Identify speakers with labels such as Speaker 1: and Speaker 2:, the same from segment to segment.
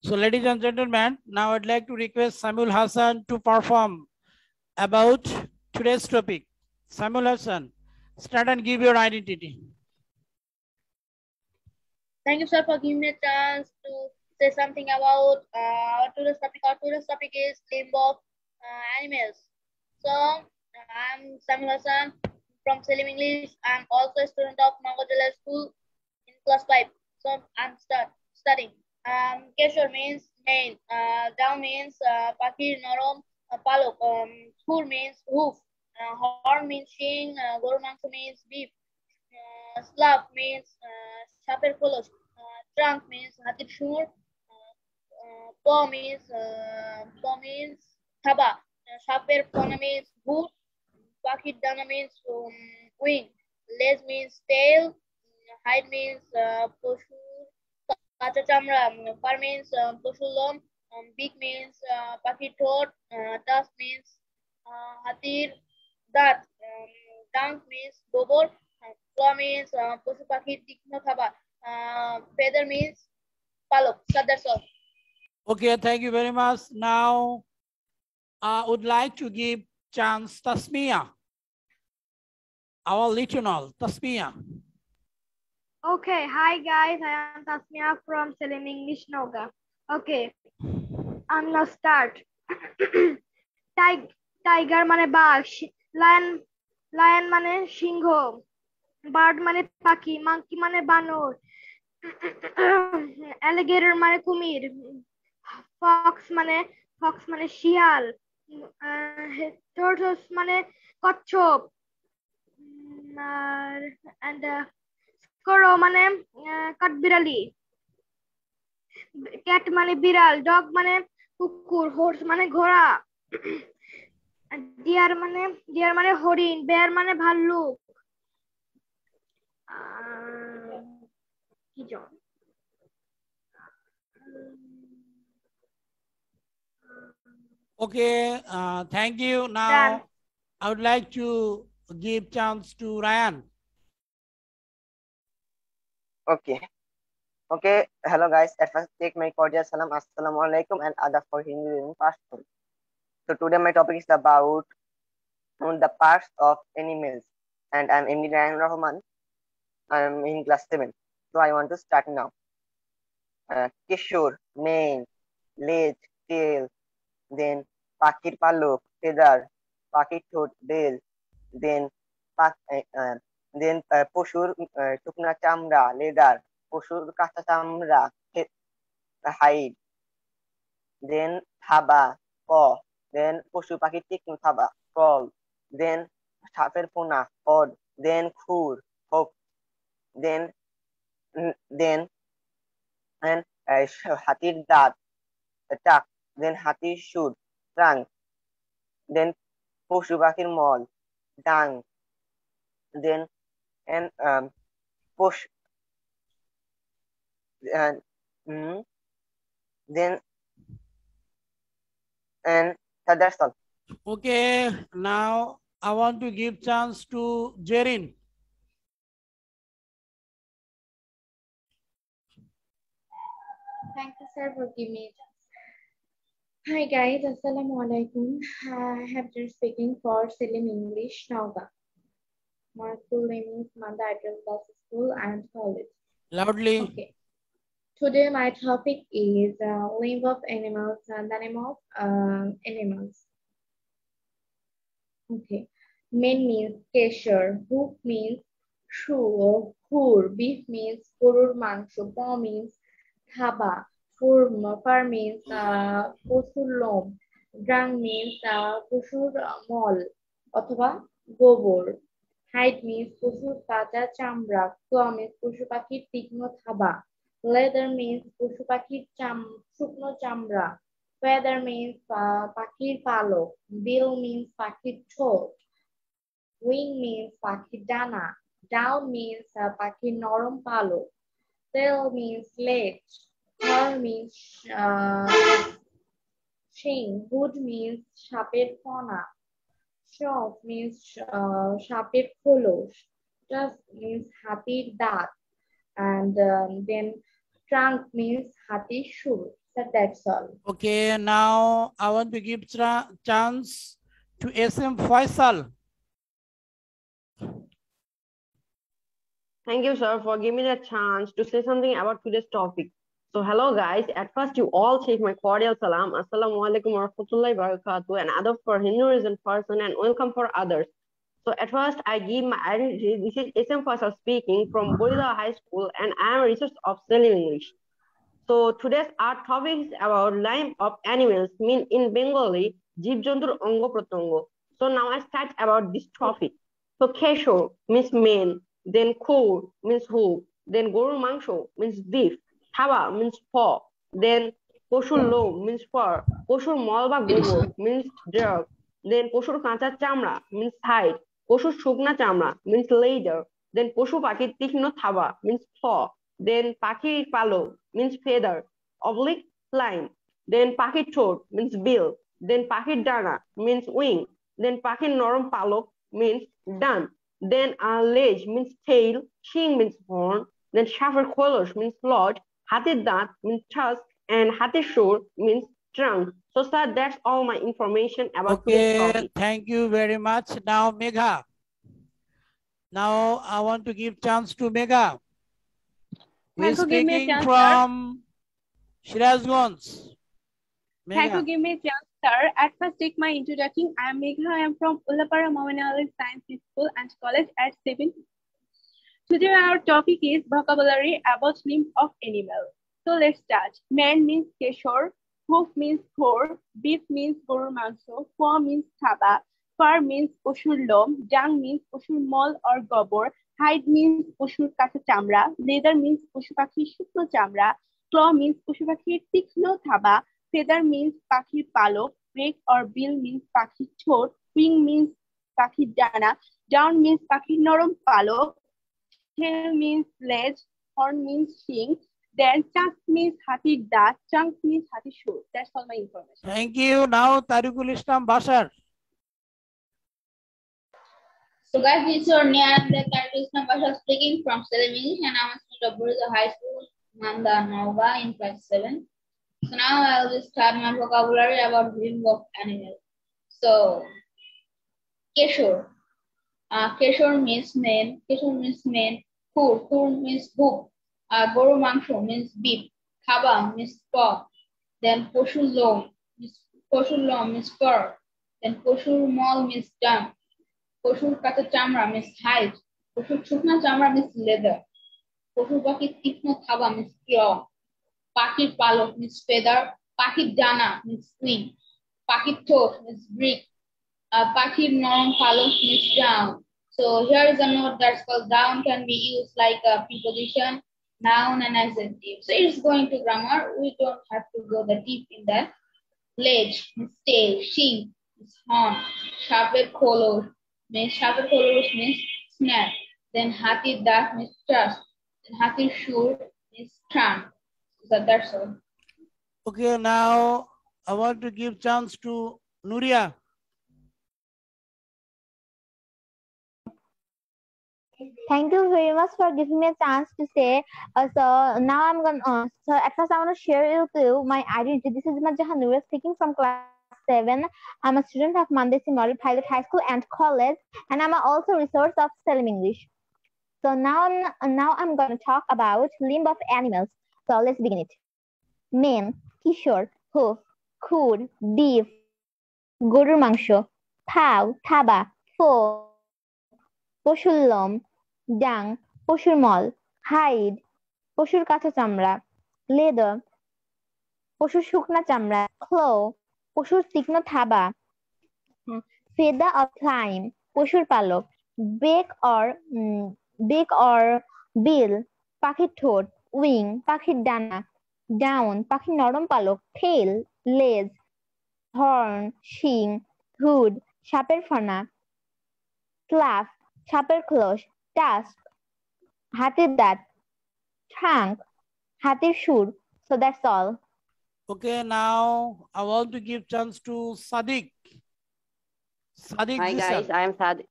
Speaker 1: So, ladies and gentlemen, now I'd like to request Samuel Hassan to perform about today's topic. Samuel Hassan, start and give your identity.
Speaker 2: Thank you, sir, for giving me a chance to say something about our today's topic. Our today's topic is limb of animals. So, I'm Samuel Hassan from Selim English. I'm also a student of Nagodala School in class 5. So, I'm studying. Keshor means mane. Down means Pakir Norom Palok. Sur means hoof. Horn means sheen. Guru Mangso means beef. Slav means সাপের খোলস, trunk means হাতির সুর, paw means থাবা, সাপের ফনা means ভূত, পাখির ডানা means wing, leg means tail, hide means পশুর কাঁচা চামড়া, fur means পশুর লোম, beak means পাখির ঠোঁট, tusk means হাতির দাঁত, dung means গোবর, claw means পশু পাখির তীক্ষ্ণ থাবা, feather means palok. So that's all.
Speaker 1: Okay, thank you very much. Now, I would like to give chance Tasmia, our lieutenant, Tasmia.
Speaker 3: Okay, hi guys, I am Tasmia from Selim English Noga. Okay, I'm gonna start. Tiger মানে বাঘ, lion মানে সিংহ, bird মানে পাখি, monkey মানে বানর, alligator মানে কুমির, fox মানে শিয়াল, tortoise মানে কচ্ছপ, and squirrel মানে কাঠবিড়ালি, cat মানে বিড়াল, dog মানে কুকুর, horse মানে ঘোড়া, deer মানে হরিণ, bear মানে ভাল্লুক, কি জন
Speaker 1: Okay, thank you. Now, I would like to give chance to Ryan.
Speaker 4: Okay. Hello guys. At first, take my cordial salam, assalamu alaikum, and adab for Hindi in Pashtun. So today my topic is about the parts of animals, and I'm MD Ryan Rahman. I'm in class 7. So I want to start now. Kishore, mane, leg, tail, then pakir palok, feather, pakir throat, bill, then পশুর শুকনা চামড়া, leather, পশুর কাঁচা চামড়া, hide, দেন থাবা, ক, দেন পশু পাখির তীক্ষ্ণ থাবা, ক্রল, দেন সাপের ফোনা, হড, দেন খুর, হোক, দেন দেন হাতির দাঁত, টাক, দেন হাতির সুর, ট্রাঙ্ক, দেন পশু পাখির মল, ডাং, দেন then and that's all.
Speaker 1: Okay, now I want to give chance to Jerin.
Speaker 5: Thank you, sir, for giving me a chance. Hi guys, assalamu alaikum. I have been speaking for Selim English Noga. My school name is Manda Idris Girls School and College.
Speaker 1: Loudly.
Speaker 5: Okay. Today my topic is limb of animals and the name of animals. Okay. Mane means kesher, hoof means shoe or khur, beef means gurur mangsho, paw means thaba, fur means পশুর লোম, dung means পশুর মল অথবা গোবর, hide means পশুর কাঁচা চামড়া, claw means পশু পাখির তীক্ষ্ণ থাবা, leather means পশু পাখির শুকনো চামড়া, feather means পাখির পালক, bill means পাখির ঠোঁট, wing means পাখির ডানা, down means পাখির নরম পালক, tail means leg, horn means শিং, hood means সাপের ফনা, shock means সাপের খোলস, tusk means হাতির দাঁত, and then trunk means হাতির সুর. Sir, that's all.
Speaker 1: Okay, now I want to give chance to SM Faisal.
Speaker 6: Thank you, sir, for giving me the chance to say something about today's topic. So, hello, guys. At first, you all take my cordial salam. Assalamu alaikum wa rahmatullahi wa barakatuh, and adab for Hinduism person, and welcome for others. So, at first, I give my identity. This is SM Faisal speaking from Borila High School, and I am a researcher of Selling English. So, today's our topic is about life of animals, mean in Bengali, Jeeb Jantur Ongo Protongo. So, now I start about this topic. So, Kesho means male. Then Khur means hoof, then Goru Mangsho means beef, Thaba means paw, then Poshur Lo means fur, Poshur Molba Gobor means dirt, then Poshur Kacha Chamra means hide, Poshur Shugna Chamra means leather, then Poshu Paki Tikno Thaba means paw, then Paki Palo means feather, oblique line, then Paki Throat means bill, then Paki Dana means wing, then Paki Noram Palo means done. Then ledge means tail, shing means horn, then shafar kolosh means lodge, hati dat means tusk, and hati shore means trunk. So, sir, that's all my information about today's
Speaker 1: Okay,
Speaker 6: topic.
Speaker 1: thank you very much. Now, Megha. Now, I want to give chance to Megha, who is speaking from Shirazganj.
Speaker 7: Thank you,
Speaker 1: Megha.
Speaker 7: give me a chance, sir. At first, take my introduction. I am Megha. I am from Ulapara Mominali Science School and College at 7. Today, our topic is vocabulary about limb of animal. So let's start. Man means keshor, hoof means khor, beef means gorur mangso, paw means thaba, fur means poshur lom, dung means poshur mol or gobor, hide means poshur kacha chamra, leather means poshu pakhi shukno chamra, claw means poshu pakhi tikno thaba, feather means pakhir palok, beak or bill means pakhir throat, wing means pakhir dana, down means pakhir norom palok, tail means ledge, horn means shing, then chunk means happy dat, chunk means happy shoe. That's all my information.
Speaker 1: Thank you. Now, Tariqul Islam Bashar.
Speaker 2: So guys, this is your Nyan, the country's number speaking from Selling and I'm a student of Burza High School, Manda Nova in class 7. So now I'll just start my vocabulary about limb of animals. So, Keshor. Keshor means mane, Khur means hoof, Goru Mangsho means beef, Thaba means paw, then Poshur Lom means fur, then Poshur Mol means dung, Poshur Kata Chamra means hide, Poshur Chukna Chamra means leather, Poshur Paki Tikno Thaba means claw, Pakir Palok means feather, Pakir Dana means wing, Pakir Throat means brick, Pakir Norom Palok means down. So here is a note that's called down can be used like a preposition, noun and adjective. So it's going to grammar. We don't have to go the deep in that. Ledge means tail, shing means horn, sharper kolosh means snap. Then hati dat means trust. Then hati shur means trunk. So that's all.
Speaker 1: Okay, now I want to give chance to Nuria.
Speaker 3: Thank you very much for giving me a chance to say. So now I'm gonna. So at first I want to share with you my identity. This is Majah Nuria speaking from class 7. I'm a student of Mandesi Model Pilot High School and College, and I'm also a resource of Selling English. So now I'm gonna talk about limb of animals. So let's begin it. Mane, kishor, hoof, khur, beef, gorur mangsho, pau, thaba, fo, পশুর লোম, dung, পশুর মল, hide, পশুর কাঁচা চামড়া, leather, পশুর শুকনা চামড়া, claw, পশুর তীক্ষ্ণ থাবা, feather or climb, পশুর পালক, beak or bill, পাখির ঠোঁট, wing, পাখির ডানা, down, পাখির নরম পালক, tail, লেজ, horn, শিং, hood, সাপের ফনা, claw, সাপের খোলস, tusk, হাতির দাঁত, trunk, হাতির সুর. So that's all.
Speaker 1: Okay, now I want to give chance to Sadiq. Sadiq
Speaker 6: Hi
Speaker 1: Zishan.
Speaker 6: guys, I am Sadiq.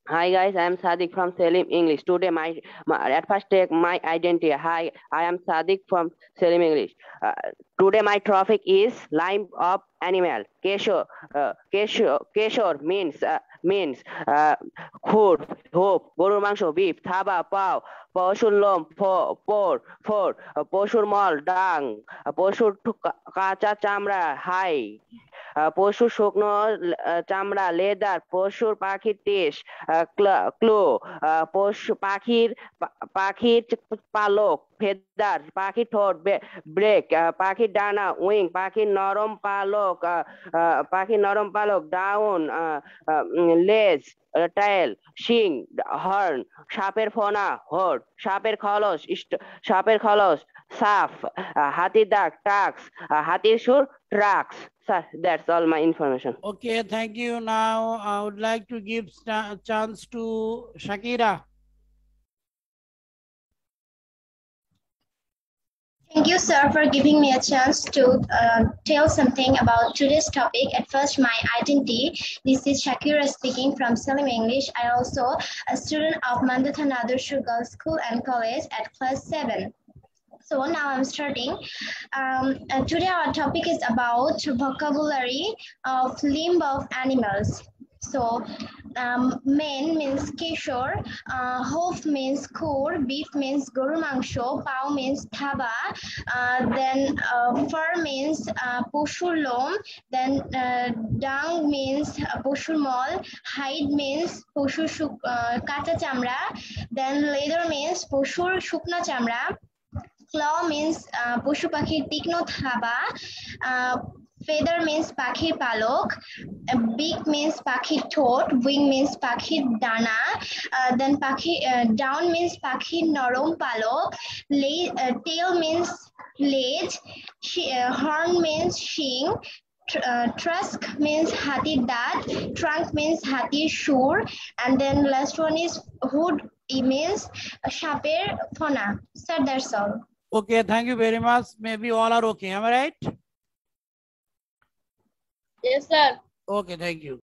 Speaker 6: Hi guys, I am Sadiq from Selim English. Today at first take my identity. Hi, I am Sadiq from Selim English. Today my topic is limb of animal. Keshor means খুর, hope, গরুর মাংস, beef, থাবা, পাও, পশুর লোম, four, পশুর মল, ডাং, পশুর কাঁচা চামড়া, হাই, পশুর শুকনো চামড়া, লেদার, পশুর পাখির তেজ, ক্লো, পাখির পালক, ফেদার, পাখির ঠোঁট, ব্রেক, পাখির ডানা, উইং, পাখির নরম পালক, ডাউন, লেজ, টাইল, শিং, হর্ন, সাপের ফনা, হোড, সাপের খলস, সাফ, হাতির দাগ, টাক্স, হাতির সুর, tracks. Sir, that's all my information.
Speaker 1: Okay, thank you. Now I would like to give chance to Shakira.
Speaker 8: Thank you, sir, for giving me a chance to tell something about today's topic. At first, my identity. This is Shakira speaking from Selim English. I also a student of Mandathan Adarsh Girls School and College at class 7. So now I'm starting. Today our topic is about vocabulary of limb of animals. So main means keshor, hoof means khur, beef means goru mangsho, pao means thaba, then fur means poshur lom, then dung means poshur mol, hide means poshur kacha chamra, then leather means poshur shukna chamra, claw means পশু পাখির তীক্ষ্ণ থাবা, feather means পাখির পালক, beak means পাখির ঠোঁট, wing means পাখির ডানা, then down means পাখির নরম পালক, tail means লেজ, horn means শিং, tusk means হাতির দাঁত, trunk means হাতির সুর, and then last one is hood, it means সাপের ফনা. Sir, that's all.
Speaker 1: Okay, thank you very much. Maybe all are okay. Am I right?
Speaker 2: Yes, sir.
Speaker 1: Okay, thank you.